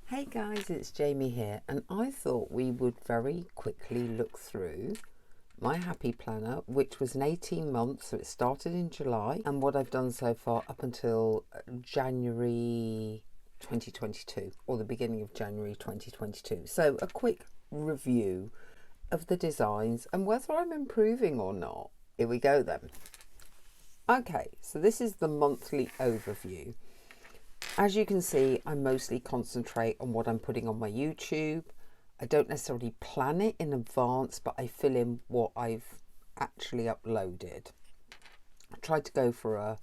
Hey guys, it's Jamie here, and I thought we would very quickly look through my Happy Planner, which was an 18 months, so it started in July, and what I've done so far up until January 2022, or the beginning of January 2022. So a quick review of the designs and whether I'm improving or not. Here we go then. Okay, so this is the monthly overview. As you can see, I mostly concentrate on what I'm putting on my YouTube. I don't necessarily plan it in advance, but I fill in what I've actually uploaded. I tried to go for a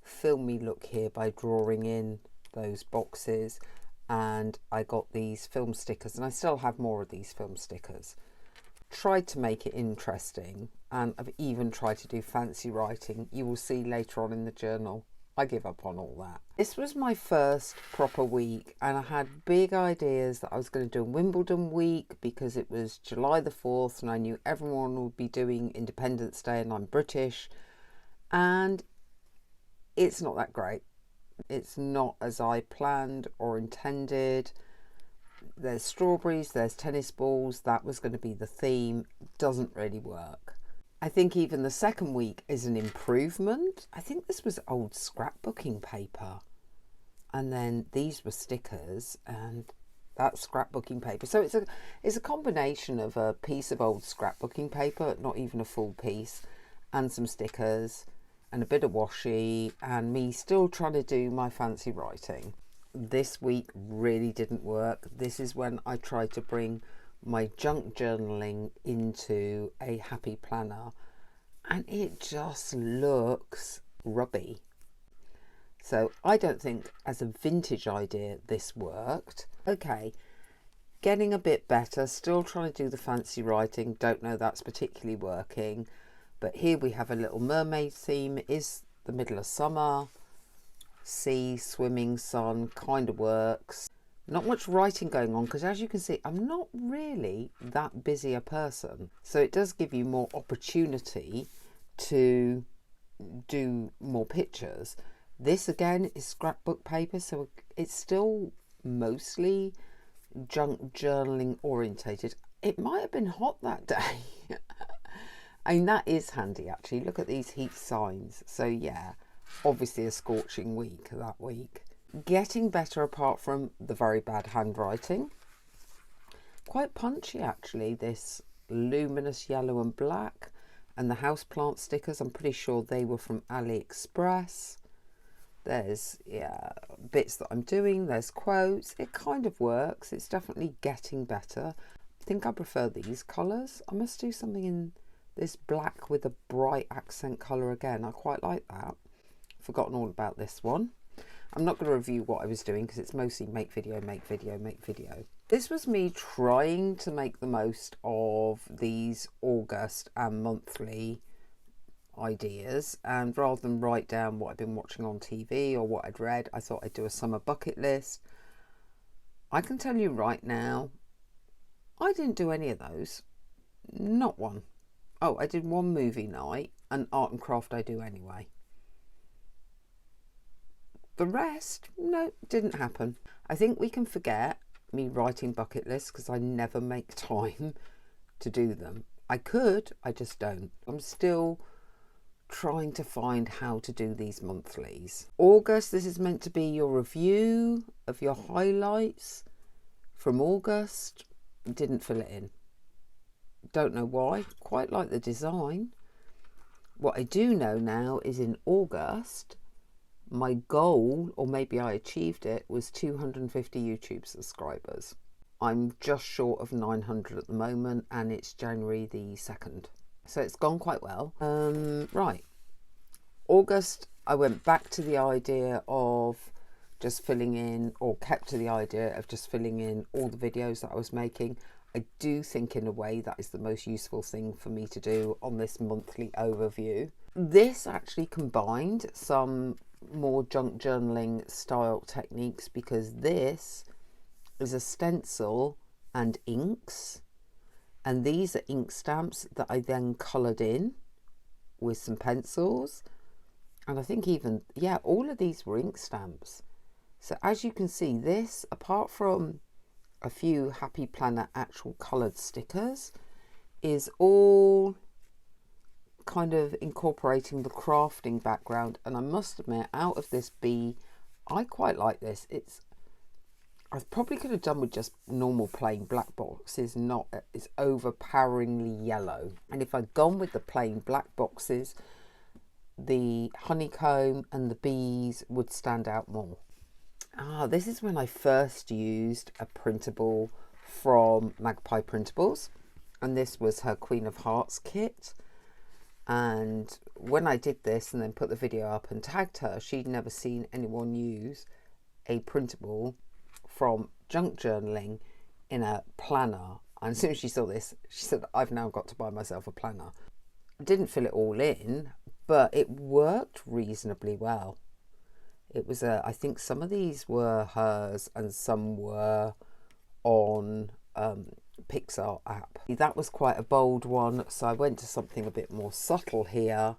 filmy look here by drawing in those boxes, and I got these film stickers, and I still have more of these film stickers. Tried to make it interesting, and I've even tried to do fancy writing. You will see later on in the journal I give up on all that. This was my first proper week, and I had big ideas that I was going to do a Wimbledon week because it was July the 4th and I knew everyone would be doing Independence Day and I'm British, and it's not that great. It's not as I planned or intended. There's strawberries, there's tennis balls, that was going to be the theme. Doesn't really work. I think even the second week is an improvement. I think this was old scrapbooking paper, and then these were stickers, and that's scrapbooking paper. So it's a combination of a piece of old scrapbooking paper, not even a full piece, and some stickers and a bit of washi, and me still trying to do my fancy writing. This week really didn't work. This is when I tried to bring my junk journaling into a happy planner, and it just looks rubby. So I don't think as a vintage idea this worked. Okay, getting a bit better, still trying to do the fancy writing, don't know that's particularly working, but here we have a little mermaid theme. It is the middle of summer, sea, swimming, sun, kind of works. Not much writing going on because, as you can see, I'm not really that busy a person. So it does give you more opportunity to do more pictures. This again is scrapbook paper, so it's still mostly junk journaling orientated. It might have been hot that day. I mean, that is handy actually. Look at these heat signs. So yeah, obviously a scorching week that week. Getting better apart from the very bad handwriting. Quite punchy actually, this luminous yellow and black, and the houseplant stickers, I'm pretty sure they were from AliExpress. There's bits that I'm doing, there's quotes. It kind of works. It's definitely getting better. I think I prefer these colours. I must do something in this black with a bright accent colour again. I quite like that. Forgotten all about this one. I'm not going to review what I was doing because it's mostly make video, make video, make video. This was me trying to make the most of these August and monthly ideas, and rather than write down what I've been watching on TV or what I'd read, I thought I'd do a summer bucket list. I can tell you right now, I didn't do any of those. Not one. Oh, I did one movie night, and art and craft I do anyway. The rest, no, didn't happen. I think we can forget me writing bucket lists because I never make time to do them. I could, I just don't. I'm still trying to find how to do these monthlies. August, this is meant to be your review of your highlights from August. Didn't fill it in. Don't know why. Quite like the design. What I do know now is in August, my goal, or maybe I achieved it, was 250 YouTube subscribers. I'm just short of 900 at the moment, and it's January the 2nd. So it's gone quite well. Right. August, I went back to the idea of just filling in, or kept to the idea of just filling in all the videos that I was making. I do think in a way that is the most useful thing for me to do on this monthly overview. This actually combined some more junk journaling style techniques because this is a stencil and inks, and these are ink stamps that I then coloured in with some pencils, and I think all of these were ink stamps. So as you can see, this, apart from a few Happy Planner actual coloured stickers is all kind of incorporating the crafting background, and I must admit, out of this bee, I quite like this. I probably could have done with just normal plain black boxes, not it's overpoweringly yellow. And if I'd gone with the plain black boxes, the honeycomb and the bees would stand out more. This is when I first used a printable from Magpie Printables, and this was her Queen of Hearts kit. And when I did this and then put the video up and tagged her, she'd never seen anyone use a printable from junk journaling in a planner. And as soon as she saw this, she said, I've now got to buy myself a planner. Didn't fill it all in, but it worked reasonably well. It was I think some of these were hers and some were on Pixar app. That was quite a bold one, so I went to something a bit more subtle here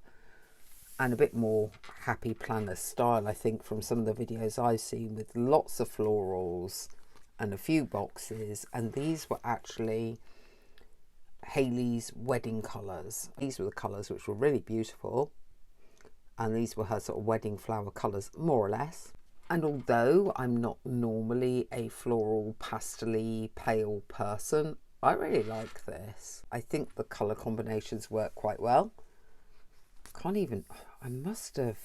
and a bit more Happy Planner style, I think, from some of the videos I've seen, with lots of florals and a few boxes. And these were actually Hayley's wedding colours. These were the colours which were really beautiful, and these were her sort of wedding flower colours, more or less. And although I'm not normally a floral pastel-y pale person, I really like this. I think the colour combinations work quite well. I must have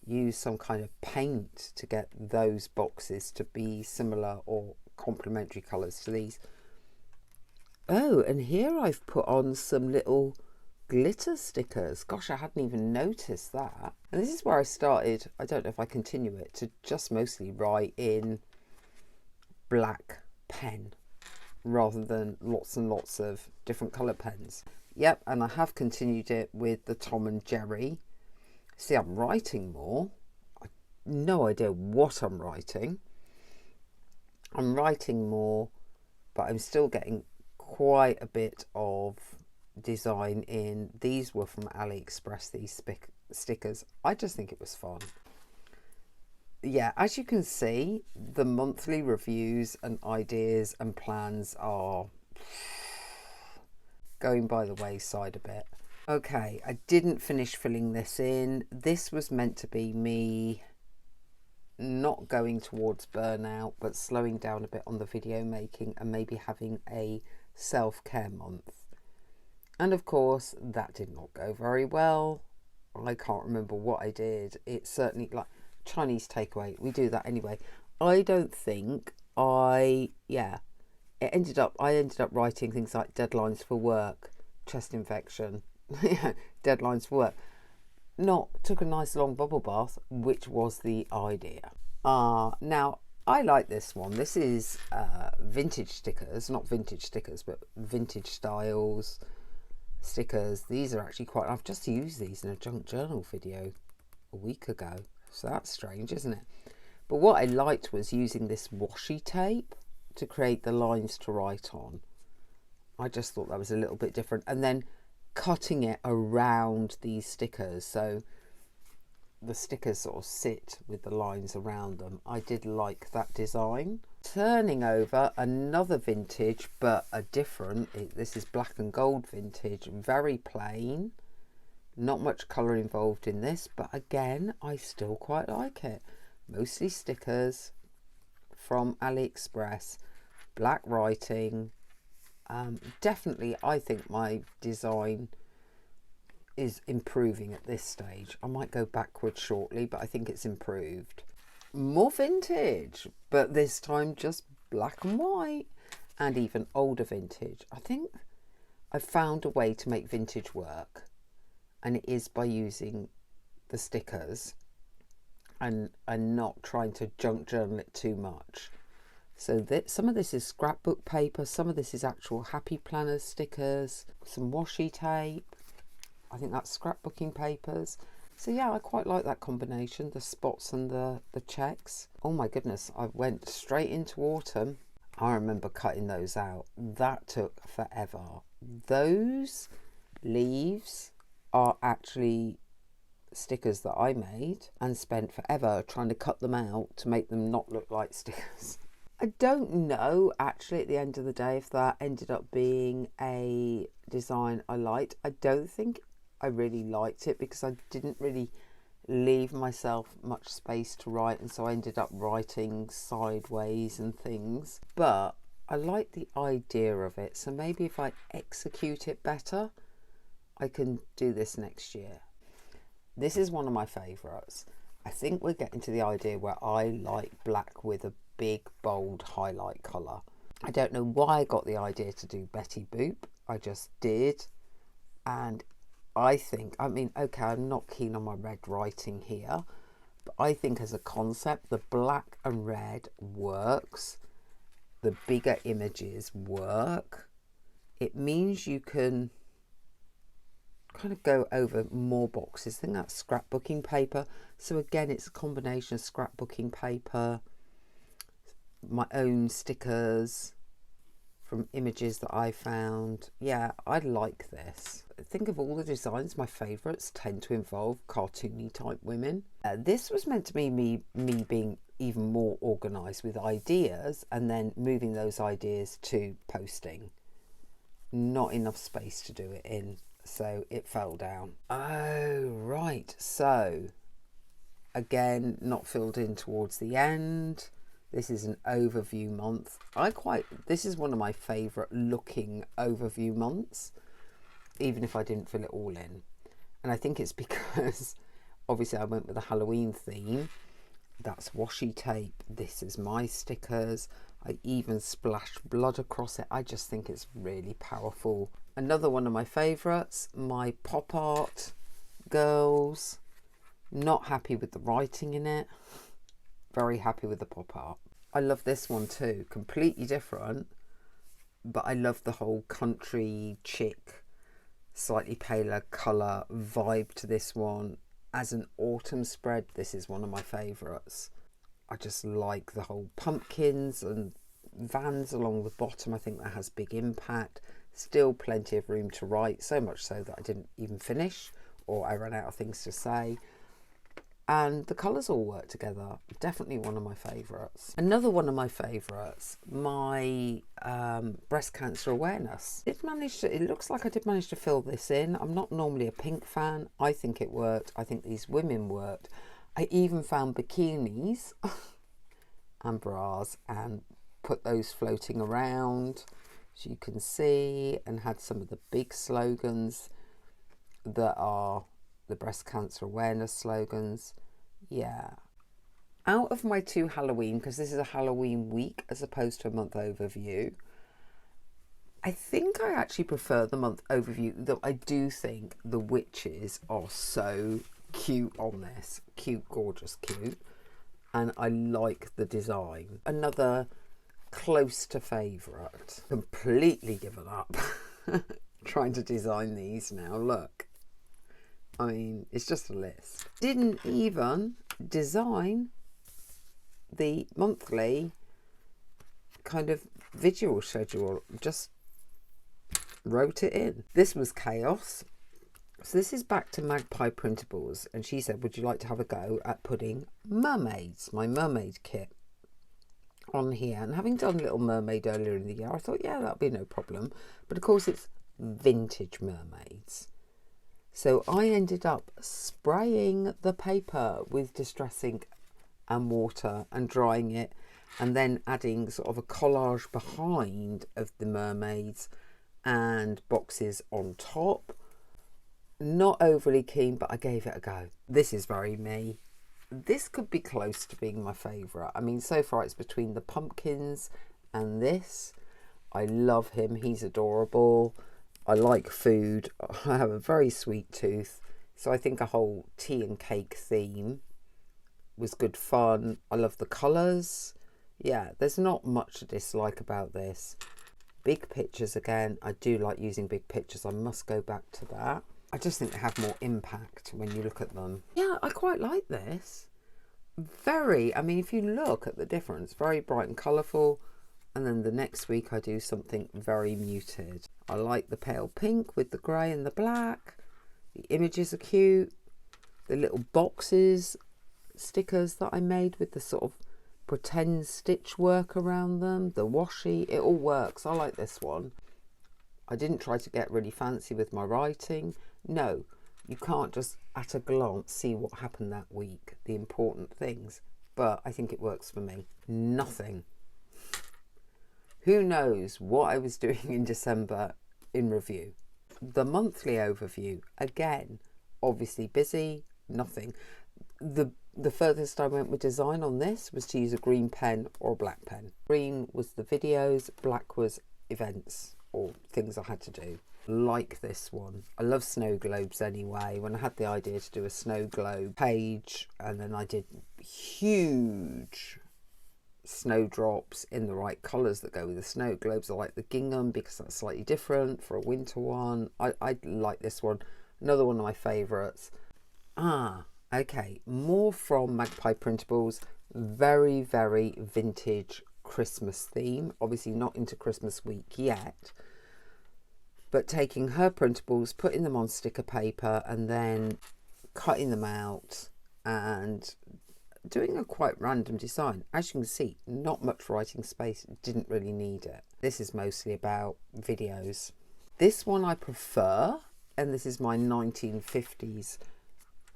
used some kind of paint to get those boxes to be similar or complementary colours to these. Oh, and here I've put on some little glitter stickers. Gosh, I hadn't even noticed that. And this is where I started, I don't know if I continue it, to just mostly write in black pen rather than lots and lots of different colour pens. Yep, and I have continued it with the Tom and Jerry. See, I'm writing more. I've no idea what I'm writing. I'm writing more, but I'm still getting quite a bit of design in. These were from AliExpress, these stickers. I just think it was fun. Yeah, as you can see, the monthly reviews and ideas and plans are going by the wayside a bit. Okay, I didn't finish filling this in. This was meant to be me not going towards burnout, but slowing down a bit on the video making and maybe having a self-care month. And of course, that did not go very well. I can't remember what I did. It's certainly like Chinese takeaway. We do that anyway. I don't think I ended up writing things like deadlines for work, chest infection, deadlines for work. Took a nice long bubble bath, which was the idea. Now I like this one. This is vintage stickers, not vintage stickers, but vintage styles stickers. These are actually quite, I've just used these in a junk journal video a week ago, so that's strange, isn't it? But what I liked was using this washi tape to create the lines to write on. I just thought that was a little bit different, and then cutting it around these stickers so the stickers sort of sit with the lines around them. I did like that design. Turning over another vintage, but a different, this is black and gold vintage, very plain, not much colour involved in this, but again I still quite like it. Mostly stickers from AliExpress, black writing. Definitely I think my design is improving at this stage. I might go backwards shortly, but I think it's improved. More vintage, but this time just black and white, and even older vintage. I think I've found a way to make vintage work, and it is by using the stickers and not trying to junk journal it too much. So some of this is scrapbook paper, some of this is actual Happy Planner stickers, some washi tape. I think that's scrapbooking papers. So yeah, I quite like that combination, the spots and the checks. Oh my goodness, I went straight into autumn. I remember cutting those out. That took forever. Those leaves are actually stickers that I made and spent forever trying to cut them out to make them not look like stickers. I don't know actually at the end of the day if that ended up being a design I liked. I don't think I really liked it because I didn't really leave myself much space to write, and so I ended up writing sideways and things. But I like the idea of it, so maybe if I execute it better, I can do this next year. This is one of my favourites. I think we're getting to the idea where I like black with a big bold highlight colour. I don't know why I got the idea to do Betty Boop. I just did, and I think, I mean, okay, I'm not keen on my red writing here, but I think as a concept, the black and red works. The bigger images work. It means you can kind of go over more boxes. I think that's scrapbooking paper. So again, it's a combination of scrapbooking paper, my own stickers from images that I found. Yeah, I like this. I think of all the designs, my favourites tend to involve cartoony type women. This was meant to be me being even more organised with ideas and then moving those ideas to posting. Not enough space to do it in, so it fell down. Oh, right. So, again, not filled in towards the end. This is an overview month. This is one of my favourite looking overview months, even if I didn't fill it all in. And I think it's because obviously I went with a Halloween theme. That's washi tape. This is my stickers. I even splashed blood across it. I just think it's really powerful. Another one of my favourites, my pop art girls. Not happy with the writing in it. Very happy with the pop art. I love this one too. Completely different, but I love the whole country chick, slightly paler colour vibe to this one. As an autumn spread, this is one of my favourites. I just like the whole pumpkins and vans along the bottom. I think that has big impact. Still plenty of room to write, so much so that I didn't even finish, or I ran out of things to say. And the colours all work together. Definitely one of my favourites. Another one of my favourites, my breast cancer awareness. It looks like I did manage to fill this in. I'm not normally a pink fan. I think it worked. I think these women worked. I even found bikinis and bras and put those floating around, as you can see, and had some of the big slogans that are the breast cancer awareness slogans. Yeah. Out of my two Halloween, because this is a Halloween week as opposed to a month overview, I think I actually prefer the month overview, though I do think the witches are so cute on this. Cute, gorgeous, cute. And I like the design. Another close to favourite. Completely given up trying to design these now. Look. I mean, it's just a list. Didn't even design the monthly kind of visual schedule. Just wrote it in. This was chaos. So this is back to Magpie Printables. And she said, would you like to have a go at putting mermaids, my mermaid kit, on here? And having done Little Mermaid earlier in the year, I thought, yeah, that'll be no problem. But of course, it's vintage mermaids. So I ended up spraying the paper with distress ink and water and drying it, and then adding sort of a collage behind of the mermaids and boxes on top. Not overly keen, but I gave it a go. This is very me. This could be close to being my favourite. I mean, so far it's between the pumpkins and this. I love him. He's adorable. I like food. I have a very sweet tooth. So I think a whole tea and cake theme was good fun. I love the colours. Yeah, there's not much to dislike about this. Big pictures again. I do like using big pictures. I must go back to that. I just think they have more impact when you look at them. Yeah, I quite like this. I mean, if you look at the difference, very bright and colourful. And then the next week I do something very muted. I like the pale pink with the grey and the black. The images are cute. The little boxes, stickers that I made with the sort of pretend stitch work around them, the washi, it all works. I like this one. I didn't try to get really fancy with my writing. No, you can't just at a glance see what happened that week, the important things, but I think it works for me. Nothing. Who knows what I was doing in December in review. The monthly overview, again, obviously busy, nothing. The furthest I went with design on this was to use a green pen or a black pen. Green was the videos, black was events or things I had to do. Like this one. I love snow globes anyway. When I had the idea to do a snow globe page, and then I did huge snowdrops in the right colours that go with the snow globes. I like the gingham because that's slightly different for a winter one. I like this one. Another one of my favourites. Okay, more from Magpie Printables. Very, very vintage Christmas theme. Obviously not into Christmas week yet, but taking her printables, putting them on sticker paper and then cutting them out and doing a quite random design. As you can see, not much writing space, didn't really need it. This is mostly about videos. This one I prefer, and this is my 1950s,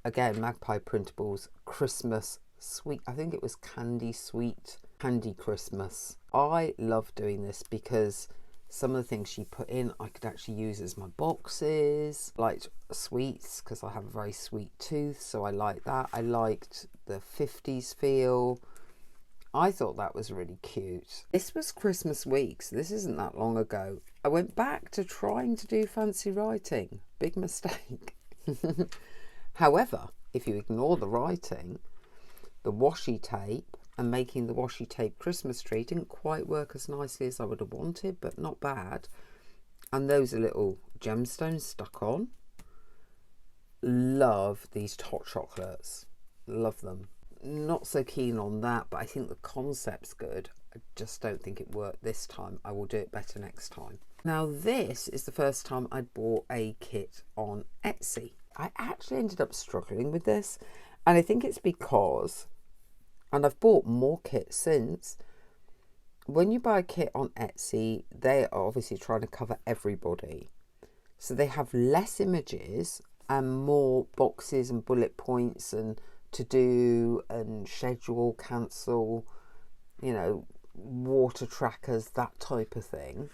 again, Magpie Printables Christmas Sweet. I think it was Candy Sweet, Candy Christmas. I love doing this because some of the things she put in I could actually use as my boxes. Liked sweets because I have a very sweet tooth, so I like that. I liked the 50s feel. I thought that was really cute. This was Christmas week, so this isn't that long ago. I went back to trying to do fancy writing. Big mistake. However, if you ignore the writing, the washi tape and making the washi tape Christmas tree didn't quite work as nicely as I would have wanted, but not bad. And those are little gemstones stuck on. Love these hot chocolates. Love them. Not so keen on that, but I think the concept's good. I just don't think it worked this time. I will do it better next time. Now this is the first time I bought a kit on Etsy. I actually ended up struggling with this, and I think it's because, and I've bought more kits since, when you buy a kit on Etsy, they are obviously trying to cover everybody. So they have less images and more boxes and bullet points and to do and schedule, cancel, you know, water trackers, that type of thing.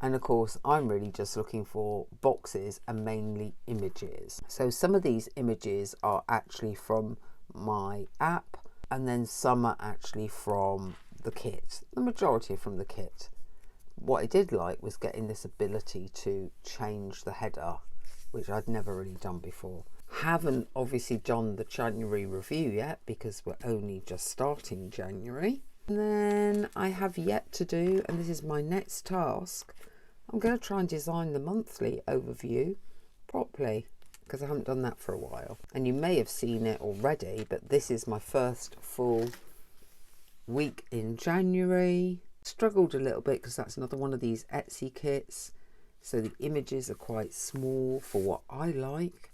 And of course, I'm really just looking for boxes and mainly images. So some of these images are actually from my app, and then some are actually from the kit. The majority are from the kit. What I did like was getting this ability to change the header, which I'd never really done before. Haven't obviously done the January review yet because we're only just starting January. And then I have yet to do, and this is my next task, I'm going to try and design the monthly overview properly because I haven't done that for a while. And you may have seen it already, but this is my first full week in January. Struggled a little bit because that's another one of these Etsy kits. So the images are quite small for what I like,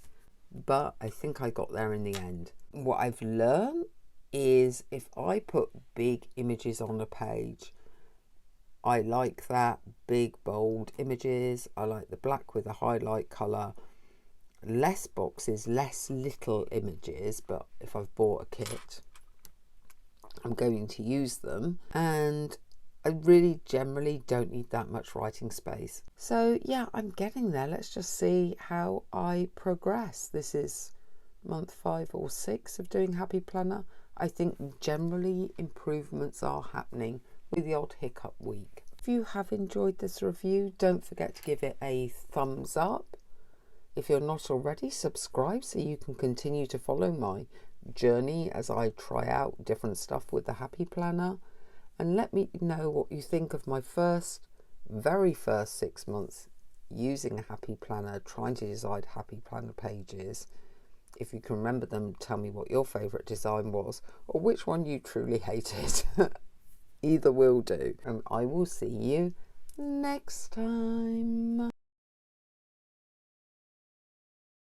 but I think I got there in the end. What I've learned is if I put big images on a page, I like that, big bold images. I like the black with a highlight colour. Less boxes, less little images, but if I've bought a kit, I'm going to use them. And I really generally don't need that much writing space. So yeah, I'm getting there. Let's just see how I progress. This is month 5 or 6 of doing Happy Planner. I think generally improvements are happening with the odd hiccup week. If you have enjoyed this review, don't forget to give it a thumbs up. If you're not already, subscribe so you can continue to follow my journey as I try out different stuff with the Happy Planner. And let me know what you think of my very first 6 months using a Happy Planner, trying to design Happy Planner pages. If you can remember them, tell me what your favourite design was or which one you truly hated. Either will do. And I will see you next time.